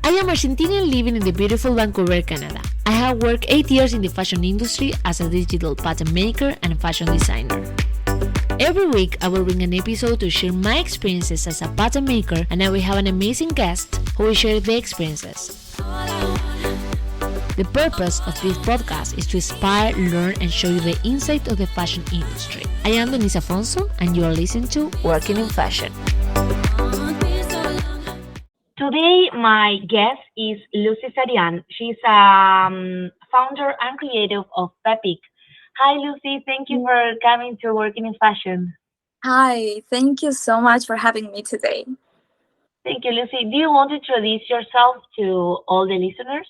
I am Argentinian living in the beautiful Vancouver, Canada. I have worked 8 years in the fashion industry as a digital pattern maker and fashion designer. Every week, I will bring an episode to share my experiences as a pattern maker, and I will have an amazing guest who will share their experiences. The purpose of this podcast is to inspire, learn, and show you the insight of the fashion industry. I am Denise Afonso, and you are listening to Working in Fashion. Today, my guest is Lucy Zaryan. She's founder and creator of PAPIK. Hi, Lucy. Thank you for coming to Working in Fashion. Hi, thank you so much for having me today. Thank you, Lucy. Do you want to introduce yourself to all the listeners?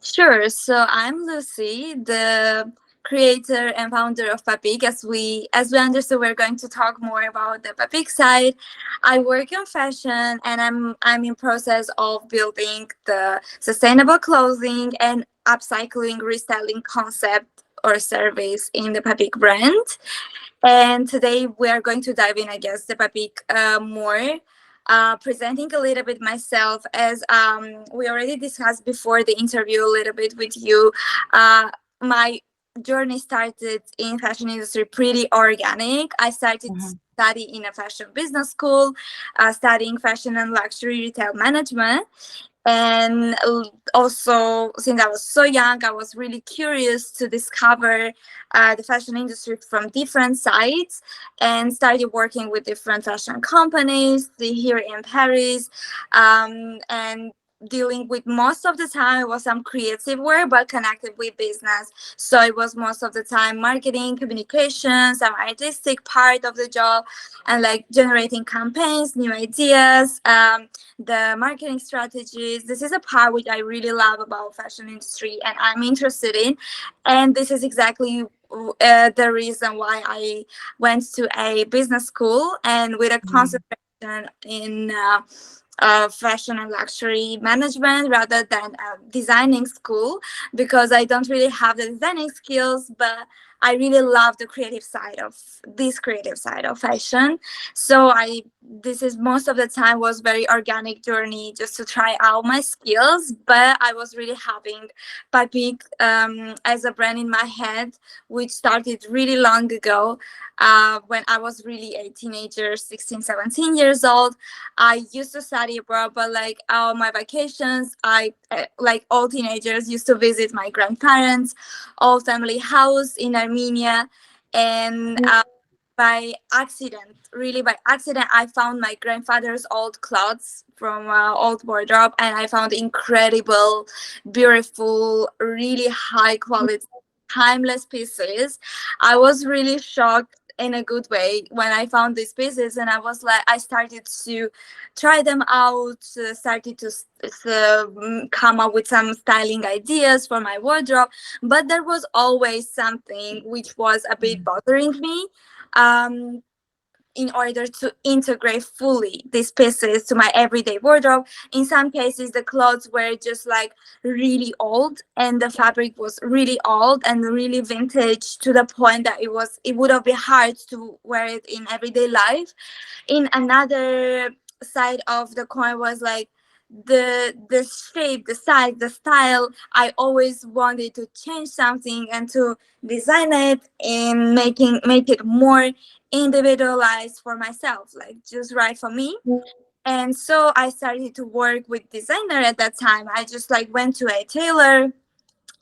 Sure. So I'm Lucy, the creator and founder of PAPIK. As we understood, we're going to talk more about the PAPIK side. I work in fashion, and I'm in process of building the sustainable clothing and upcycling, restyling concept or service in the PAPIK brand. And today we are going to dive in, I guess, the PAPIK more. Presenting a little bit myself, as we already discussed before the interview a little bit with you. My journey started in fashion industry pretty organic. I started study in a fashion business school, studying fashion and luxury retail management. And also, since I was so young, I was really curious to discover the fashion industry from different sides, and started working with different fashion companies here in Paris, and dealing with, most of the time it was some creative work but connected with business. So it was most of the time marketing, communication, some artistic part of the job, and like generating campaigns, new ideas, the marketing strategies. This is a part which I really love about fashion industry and I'm interested in, and this is exactly the reason why I went to a business school and with a concentration in fashion and luxury management rather than a designing school, because I don't really have the designing skills, but I really love the creative side of fashion. So this is most of the time was very organic journey just to try out my skills, but I was really having PAPIK as a brand in my head, which started really long ago, when I was really a teenager, 16, 17 years old. I used to study abroad, but like all my vacations, I like all teenagers used to visit my grandparents' old family house in Armenia, and really by accident, I found my grandfather's old clothes from old wardrobe, and I found incredible, beautiful, really high quality, timeless pieces. I was really shocked in a good way when I found these pieces, and I started to try them out, started to come up with some styling ideas for my wardrobe, but there was always something which was a bit bothering me, in order to integrate fully these pieces to my everyday wardrobe. In some cases, the clothes were just like really old, and the fabric was really old and really vintage, to the point that it would have been hard to wear it in everyday life. In another side of the coin was like the shape, the size, the style. I always wanted to change something and to design it and make it more individualized for myself, like just right for me. And so I started to work with designer at that time. I just like went to a tailor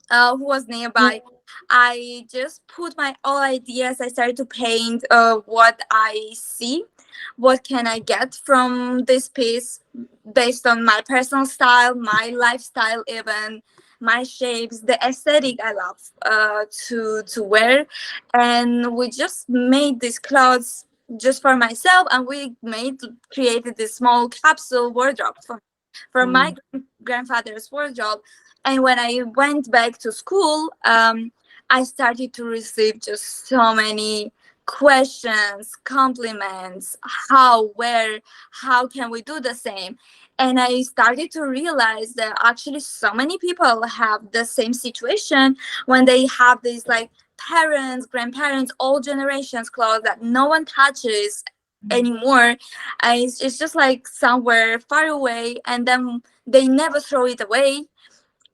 who was nearby. I just put my all ideas. I started to paint what I see, what can I get from this piece based on my personal style, my lifestyle, even my shapes, the aesthetic I love to wear. And we just made these clothes just for myself, and we created this small capsule wardrobe from my grandfather's wardrobe. And when I went back to school, I started to receive just so many questions, compliments, how, where, how can we do the same? And I started to realize that actually so many people have the same situation when they have these like parents, grandparents, all generations clothes that no one touches anymore. It's just like somewhere far away, and then they never throw it away,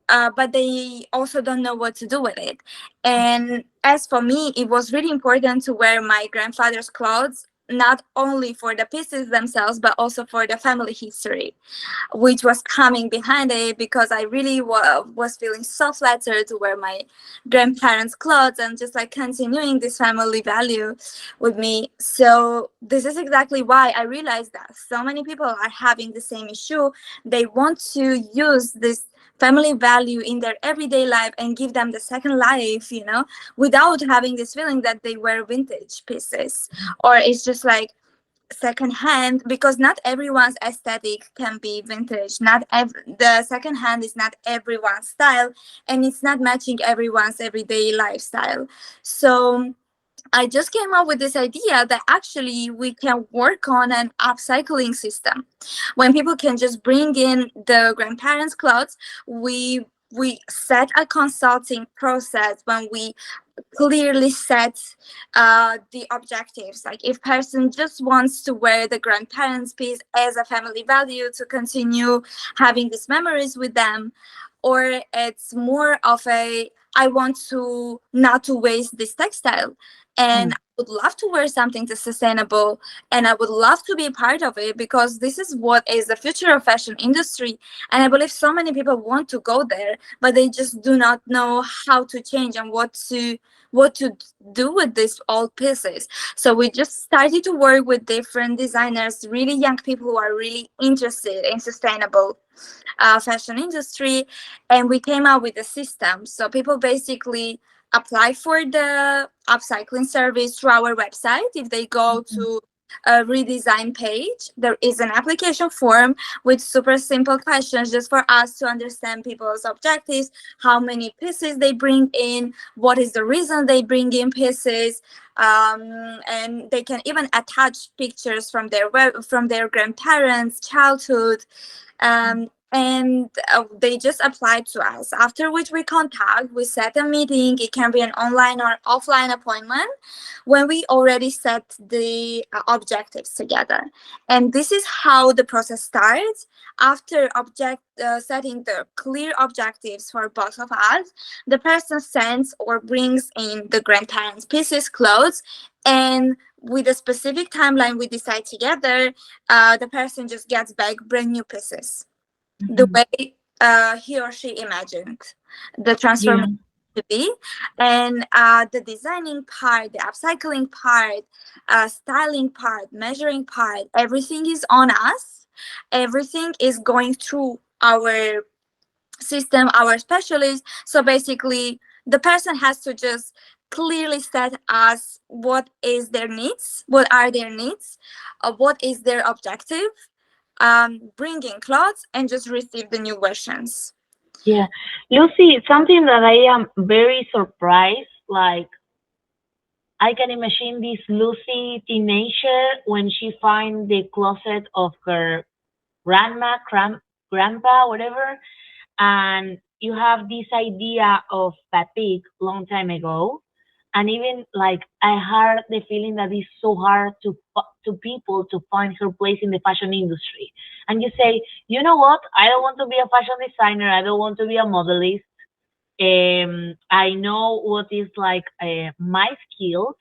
but they also don't know what to do with it. And as for me, it was really important to wear my grandfather's clothes, not only for the pieces themselves, but also for the family history, which was coming behind it, because I really was feeling so flattered to wear my grandparents' clothes and just like continuing this family value with me. So this is exactly why I realized that so many people are having the same issue. They want to use this family value in their everyday life and give them the second life, without having this feeling that they wear vintage pieces, or it's just like second hand, because not everyone's aesthetic can be vintage. The second hand is not everyone's style, and it's not matching everyone's everyday lifestyle. So I just came up with this idea that actually we can work on an upcycling system. When people can just bring in the grandparents' clothes, we set a consulting process when we clearly set the objectives. Like if person just wants to wear the grandparents piece as a family value to continue having these memories with them, or it's more of a, I want to not to waste this textile, and Mm. I would love to wear something to sustainable, and I would love to be a part of it, because this is what is the future of fashion industry. And I believe so many people want to go there, but they just do not know how to change and what to do with these old pieces. So we just started to work with different designers, really young people who are really interested in sustainable fashion industry, and we came out with a system. So people basically apply for the upcycling service through our website. If they go to a redesign page, there is an application form with super simple questions just for us to understand people's objectives, how many pieces they bring in, what is the reason they bring in pieces, and they can even attach pictures from their grandparents' childhood, and they just apply to us. After which we set a meeting. It can be an online or offline appointment when we already set the objectives together. And this is how the process starts. After setting the clear objectives for both of us, the person sends or brings in the grandparents' pieces, clothes, and with a specific timeline we decide together, the person just gets back brand new pieces, the Mhm. way he or she imagined the Yeah. transformation to be. And the designing part, the upcycling part, styling part, measuring part, everything is on us. Everything is going through our system, our specialist. So basically, the person has to just clearly set us what are their needs, what is their objective, bring in clothes, and just receive the new versions. Yeah. Lucy, something that I am very surprised, like I can imagine this Lucy teenager when she find the closet of her grandma, grandpa, whatever, and you have this idea of PAPIK long time ago, and even like I had the feeling that it's so hard to people to find her place in the fashion industry, and you say, you know what, I don't want to be a fashion designer, I don't want to be a modelist. I know what is like my skills,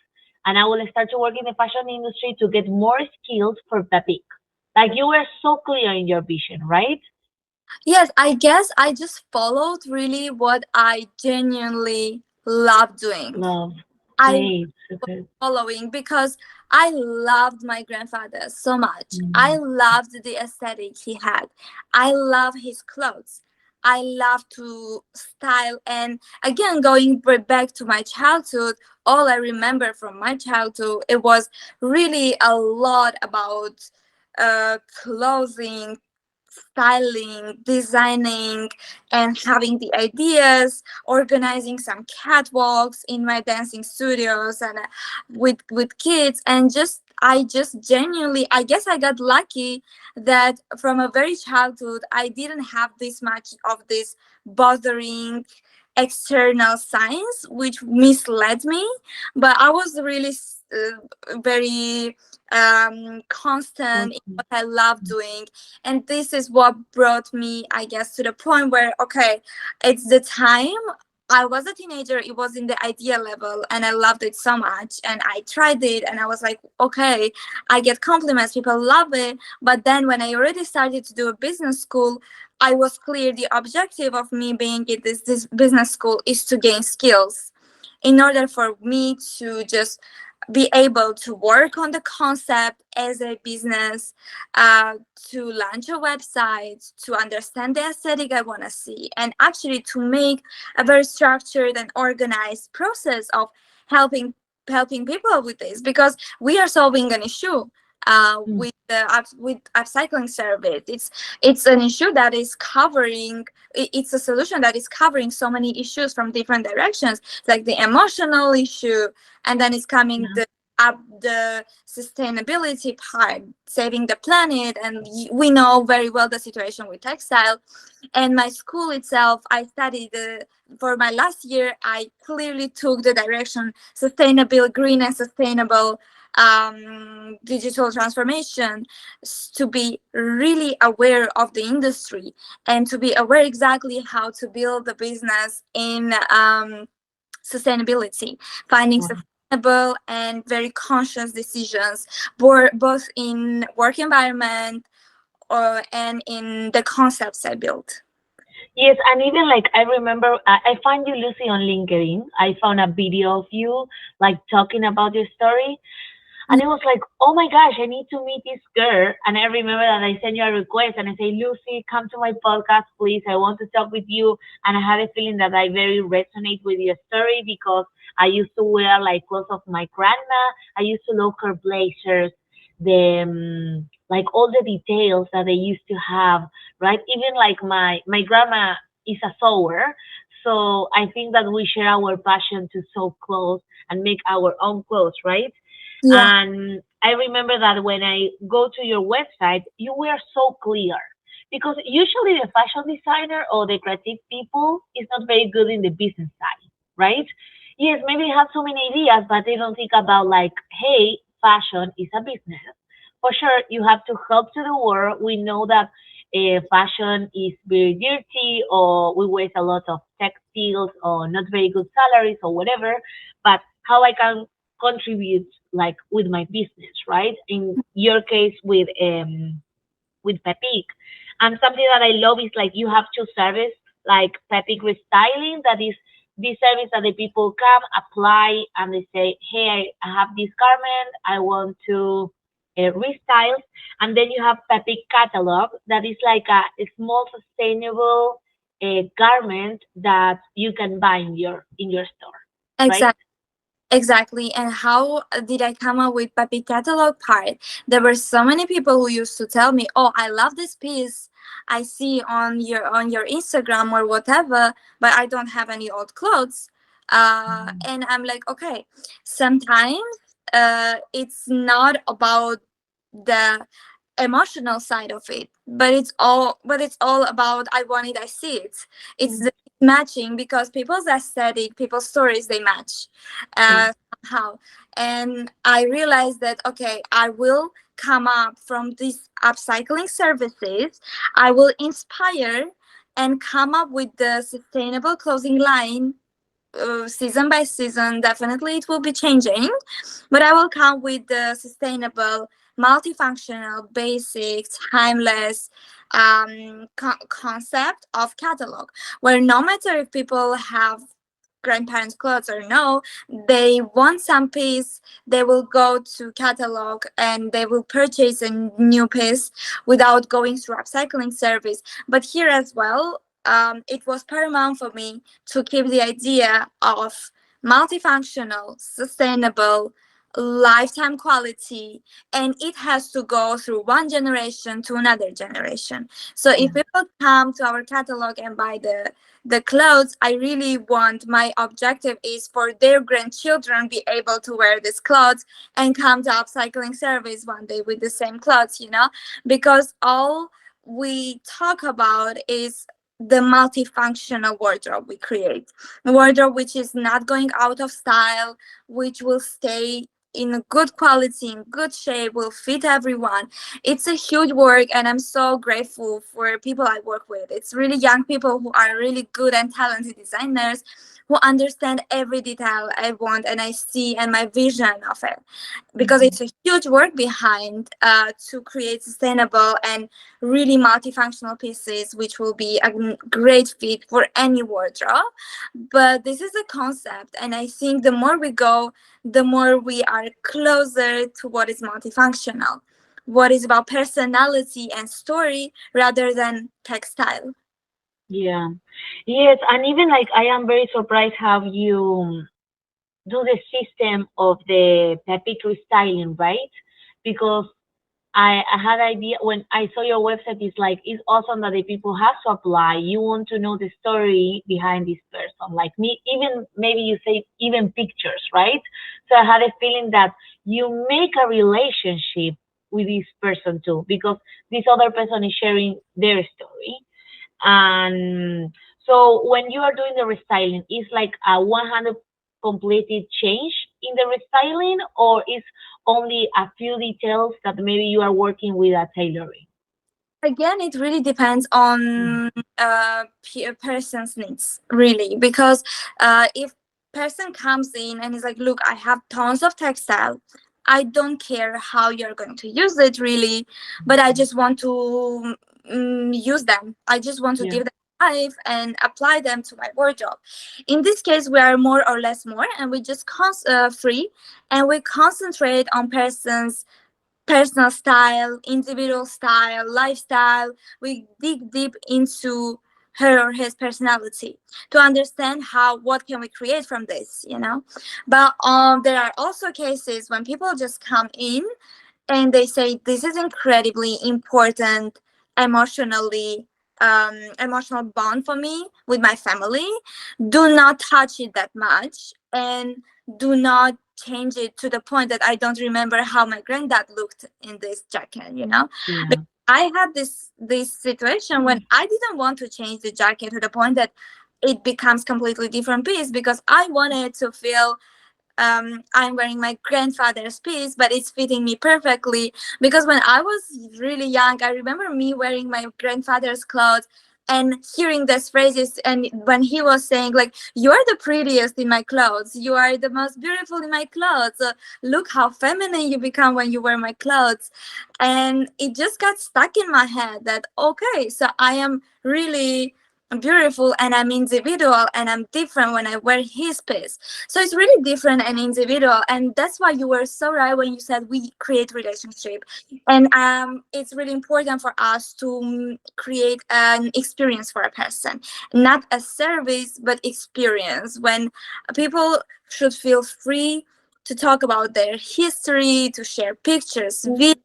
and I will start to work in the fashion industry to get more skills for PAPIK. Like you were so clear in your vision, right? Yes, I guess I just followed really what I genuinely love doing. Love. I Great. Super. following because I loved my grandfather so much. I Mm. loved the aesthetic he had. I love his clothes. I love to style. And again, going back to my childhood, all I remember from my childhood, it was really a lot about clothing, styling, designing, and having the ideas, organizing some catwalks in my dancing studios, and with kids. And just I just genuinely, I guess I got lucky that from a very childhood I didn't have this much of this bothering external signs which misled me, but I was really very constant in Okay. what I love doing. And this is what brought me, I guess, to the point where, okay, it's the time. I was a teenager, it was in the idea level, and I loved it so much. And I tried it, and I was like, okay, I get compliments, people love it. But then when I already started to do a business school, I was clear the objective of me being in this business school is to gain skills in order for me to just be able to work on the concept as a business, to launch a website, to understand the aesthetic I want to see, and actually to make a very structured and organized process of helping helping people with this, because we are solving an issue Mm. with upcycling service. It's an issue that is covering, it's a solution that is covering so many issues from different directions, like the emotional issue, and then it's coming Yeah. the up the sustainability part, saving the planet. And we know very well the situation with textile. And my school itself, I studied for my last year, I clearly took the direction sustainable, green and sustainable digital transformation, to be really aware of the industry and to be aware exactly how to build the business in sustainability, finding Wow. sustainable and very conscious decisions, both in work environment or and in the concepts I built. Yes, and even like I remember, I found you, Lucy, on LinkedIn. I found a video of you like talking about your story, and it was like, oh my gosh, I need to meet this girl. And I remember that I sent you a request and I say, Lucy, come to my podcast, please. I want to talk with you. And I had a feeling that I very resonate with your story because I used to wear like clothes of my grandma. I used to love her blazers, the like all the details that they used to have, right? Even like my grandma is a sewer. So I think that we share our passion to sew clothes and make our own clothes, right? Yeah, And I remember that when I go to your website, you were so clear because usually the fashion designer or the creative people is not very good in the business side, right? Yes, maybe they have so many ideas, but they don't think about like, hey, fashion is a business. For sure, you have to help to the world. We know that fashion is very dirty, or we waste a lot of textiles, or not very good salaries, or whatever. But how I can contribute like with my business, right? In your case with PAPIK. And something that I love is like you have two service like PAPIK restyling, that is this service that the people come apply and they say, hey, I have this garment, I want to restyle. And then you have PAPIK catalog, that is like a small sustainable garment that you can buy in your store, right? exactly. Exactly. And how did I come up with puppy catalog part? There were so many people who used to tell me, "Oh, I love this piece I see on your Instagram or whatever, but I don't have any old clothes." And I'm like, okay, sometimes it's not about the emotional side of it, but it's all about I want it, I see it. It's Mm, the matching, because people's aesthetic, people's stories, they match yeah. somehow. And I realized that, okay, I will come up from these upcycling services, I will inspire and come up with the sustainable clothing line. Season by season, definitely it will be changing, but I will come with the sustainable, multifunctional, basic, timeless concept of catalog, where no matter if people have grandparents' clothes or no, they want some piece, they will go to catalog and they will purchase a new piece without going through upcycling service. But here as well, it was paramount for me to keep the idea of multifunctional, sustainable, lifetime quality, and it has to go through one generation to another generation. So if Yeah. people come to our catalog and buy the clothes, I really want, my objective is for their grandchildren be able to wear these clothes and come to upcycling service one day with the same clothes, because all we talk about is the multifunctional wardrobe we create, a wardrobe which is not going out of style, which will stay in a good quality, in good shape, will fit everyone. It's a huge work, and I'm so grateful for people I work with. It's really young people who are really good and talented designers who understand every detail I want and I see and my vision of it, because it's a huge work behind to create sustainable and really multifunctional pieces which will be a great fit for any wardrobe. But this is a concept, and I think the more we go, the more we are closer to what is multifunctional, what is about personality and story rather than textile. Yeah. Yes, and even like I am very surprised how you do the system of the PAPIK restyling, right? Because I had idea when I saw your website. It's like it's awesome that the people have to apply. You want to know the story behind this person, like me. Even maybe you say even pictures, right? So I had a feeling that you make a relationship with this person too, because this other person is sharing their story. And so when you are doing the restyling, it's like a 100 completed change in the restyling, or is only a few details that maybe you are working with a tailoring? Again, it really depends on a person's needs, really, because if person comes in and is like, look, I have tons of textile, I don't care how you're going to use it, really, but I just want to use them. I just want to Yeah. give them life and apply them to my wardrobe. In this case, we are more or less more, and we just free, and we concentrate on person's personal style, individual style, lifestyle. We dig deep into her or his personality to understand how what can we create from this, you know. But there are also cases when people just come in and they say this is incredibly important emotionally, emotional bond for me with my family. Do not touch it that much, and do not change it to the point that I don't remember how my granddad looked in this jacket, you know. Yeah. Because I had this situation when I didn't want to change the jacket to the point that it becomes completely different piece, because I wanted to feel I'm wearing my grandfather's piece, but it's fitting me perfectly. Because when I was really young, I remember me wearing my grandfather's clothes and hearing these phrases. And when he was saying, like, you are the prettiest in my clothes, you are the most beautiful in my clothes. Look how feminine you become when you wear my clothes. And it just got stuck in my head that, okay, so I am really beautiful and I'm individual and I'm different when I wear his piece. So it's really different and individual, and that's why you were so right when you said we create relationship. And it's really important for us to create an experience for a person, not a service but experience, when people should feel free to talk about their history, to share pictures, videos,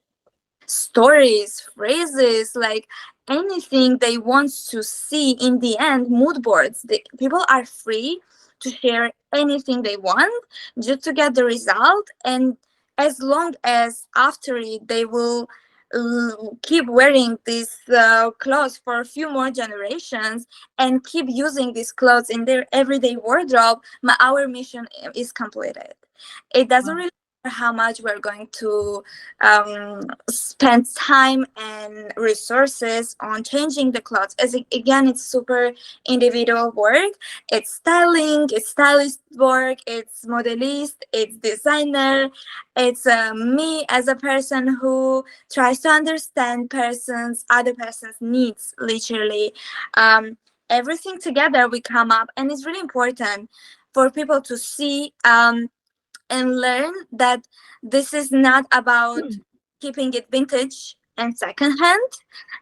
stories, phrases, like anything they want to see. In the end, mood boards, people are free to share anything they want just to get the result. And as long as after it they will keep wearing these clothes for a few more generations and keep using these clothes in their everyday wardrobe, our mission is completed. It doesn't really matter how much we're going to spend time and resources on changing the clothes, as again it's super individual work. It's styling, it's stylist work, it's modelist, it's designer, it's me as a person who tries to understand other person's needs, literally. Everything together we come up, and it's really important for people to see and learn that this is not about keeping it vintage and secondhand,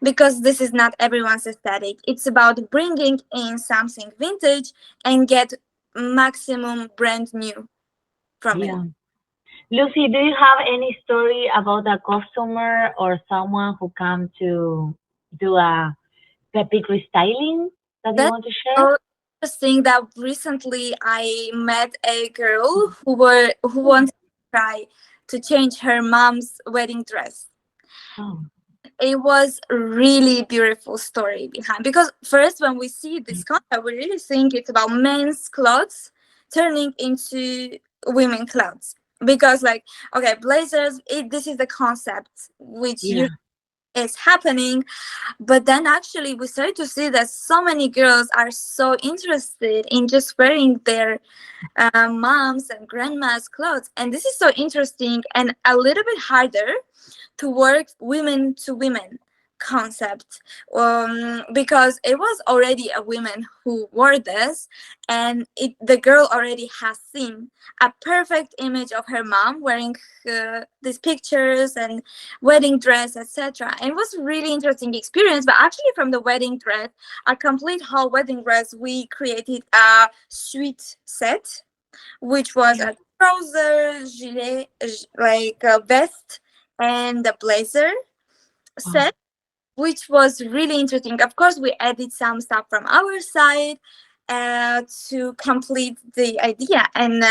because this is not everyone's aesthetic. It's about bringing in something vintage and get maximum brand new from it. Yeah. Lucy, do you have any story about a customer or someone who come to do a Pepic restyling that you That's want to share? so interesting that recently I met a girl who Hmm. wanted to try to change her mom's wedding dress. Oh. It was a really beautiful story behind, because first when we see this concept we really think it's about men's clothes turning into women clothes, because like, okay, blazers, this is the concept which Yeah. is happening. But then actually we started to see that so many girls are so interested in just wearing their moms and grandmas clothes, and this is so interesting and a little bit harder to work women to women concept, because it was already a woman who wore this, and the girl already has seen a perfect image of her mom wearing these pictures and wedding dress, etc. And it was a really interesting experience. But actually from the wedding dress, a complete whole wedding dress, we created a suite set, which was Yeah. a trouser, gilet, like a vest, and a blazer Wow. set, which was really interesting. Of course, we added some stuff from our side to complete the idea. And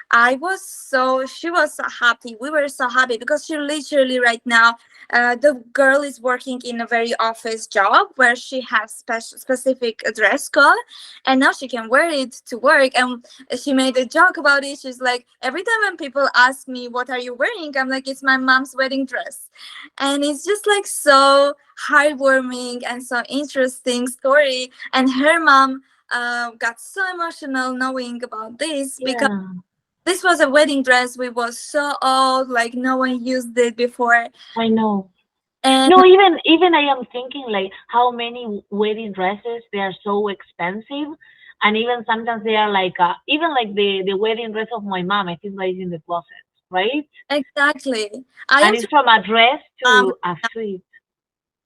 she was so happy. We were so happy because she literally right now, the girl is working in a very office job where she has specific dress code, and now she can wear it to work. And she made a joke about it. She's like, every time when people ask me, what are you wearing? I'm like, it's my mom's wedding dress. And it's just like so heartwarming and so interesting story. And her mom got so emotional knowing about this, because Yeah. this was a wedding dress. We was so old, like no one used it before. I know. And No, even I am thinking like how many wedding dresses they are so expensive, and even sometimes they are like even like the wedding dress of my mom. I think that is in the closet, right? exactly, I And am it's from a dress mom to a suit.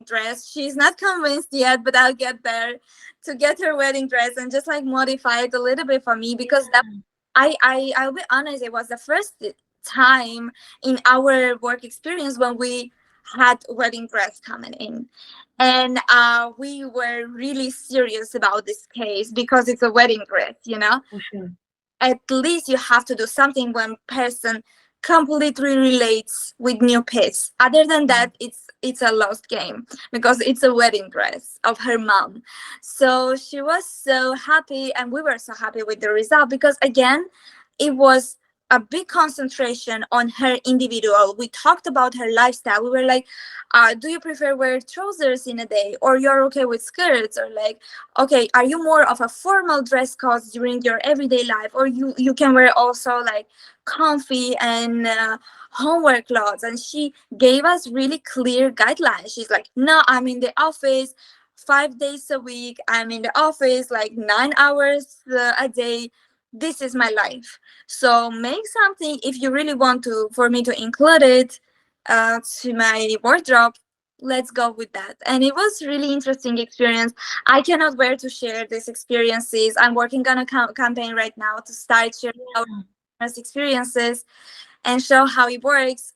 dress. She's not convinced yet, but I'll get there to get her wedding dress and just like modify it a little bit for me, because that Yeah, I'll be honest, it was the first time in our work experience when we had wedding dress coming in. And we were really serious about this case because it's a wedding dress, you know. for sure. At least you have to do something when person completely relates with new piece. Other than Yeah, that, it's a lost game because it's a wedding dress of her mom. So she was so happy, and we were so happy with the result, because again, it was a big concentration on her individual. We talked about her lifestyle. We were like, do you prefer wear trousers in a day, or you're okay with skirts, or like, okay, are you more of a formal dress code during your everyday life, or you can wear also like comfy and homework clothes. And she gave us really clear guidelines. She's like, no, I'm in the office 5 days a week, I'm in the office like 9 hours a day, this is my life. So make something, if you really want to for me to include it to my wardrobe, let's go with that. And it was really interesting experience. I cannot wait to share these experiences. I'm working on a campaign right now to start sharing our yeah, experiences and show how it works.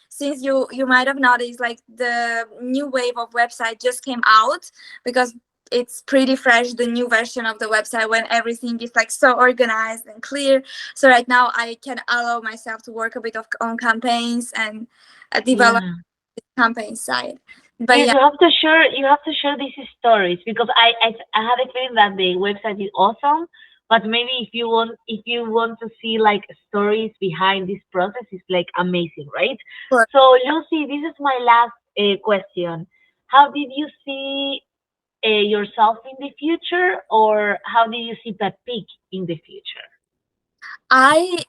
Since you might have noticed, like the new wave of website just came out, because it's pretty fresh, the new version of the website, when everything is like so organized and clear. So right now I can allow myself to work a bit of on campaigns and develop yeah. campaign side. But Yes, yeah, you have to share. You have to share these stories because I have a feeling that the website is awesome, but maybe if you want to see like stories behind this process, it's like amazing, right? for So Lucy, this is my last question. How did you see yourself in the future, or how do you see that peak in the future? I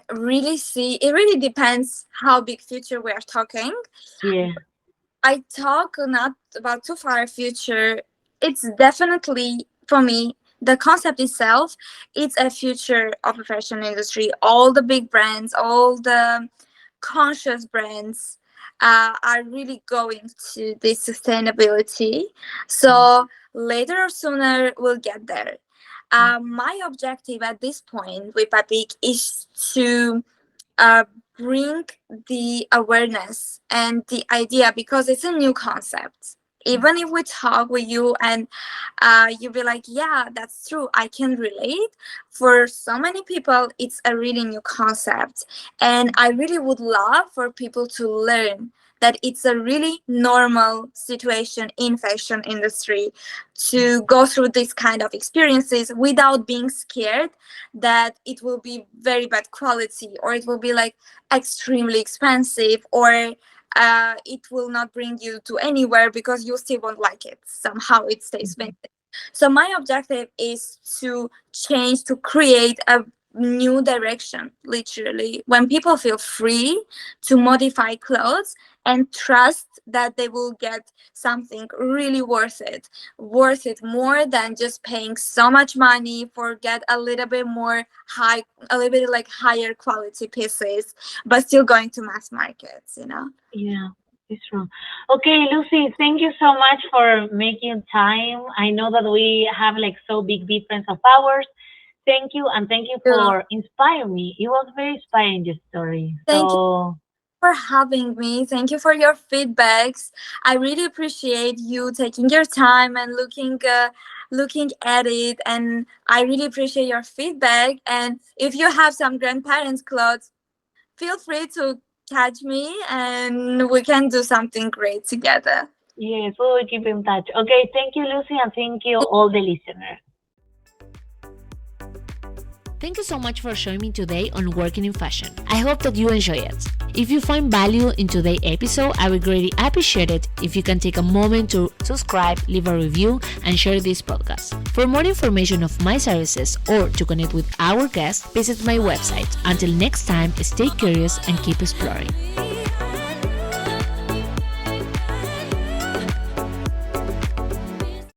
really see, it really depends how big future we are talking. Yeah, I talk not about too far future. It's definitely for me the concept itself. It's a future of the fashion industry. All the big brands, all the conscious brands are really going to this sustainability. So later or sooner we'll get there. My objective at this point with PAPIK is to uh, bring the awareness and the idea, because it's a new concept. Even if we talk with you and you be like, yeah, that's true, I can relate. For so many people, it's a really new concept. And I really would love for people to learn that it's a really normal situation in fashion industry to go through this kind of experiences without being scared that it will be very bad quality, or it will be like extremely expensive, or it will not bring you to anywhere because you still won't like it. Somehow it stays vintage. So my objective is to change, to create a new direction, literally, when people feel free to modify clothes and trust that they will get something really worth it more than just paying so much money for get a little bit more high, a little bit like higher quality pieces, but still going to mass markets, you know. Yeah, it's true. Okay, Lucy, thank you so much for making time. I know that we have like so big difference of hours. Thank you, and thank you Yeah. for inspiring me. It was very inspiring, your story. Thank you So for having me. Thank you for your feedbacks. I really appreciate you taking your time and looking at it, and I really appreciate your feedback. And if you have some grandparents' clothes, feel free to catch me and we can do something great together. yes, we will keep in touch. Okay, thank you, Lucy, and thank you all the listeners. Thank you so much for joining me today on Working in Fashion. I hope that you enjoy it. If you find value in today's episode, I would greatly appreciate it if you can take a moment to subscribe, leave a review, and share this podcast. For more information of my services or to connect with our guests, visit my website. Until next time, stay curious and keep exploring.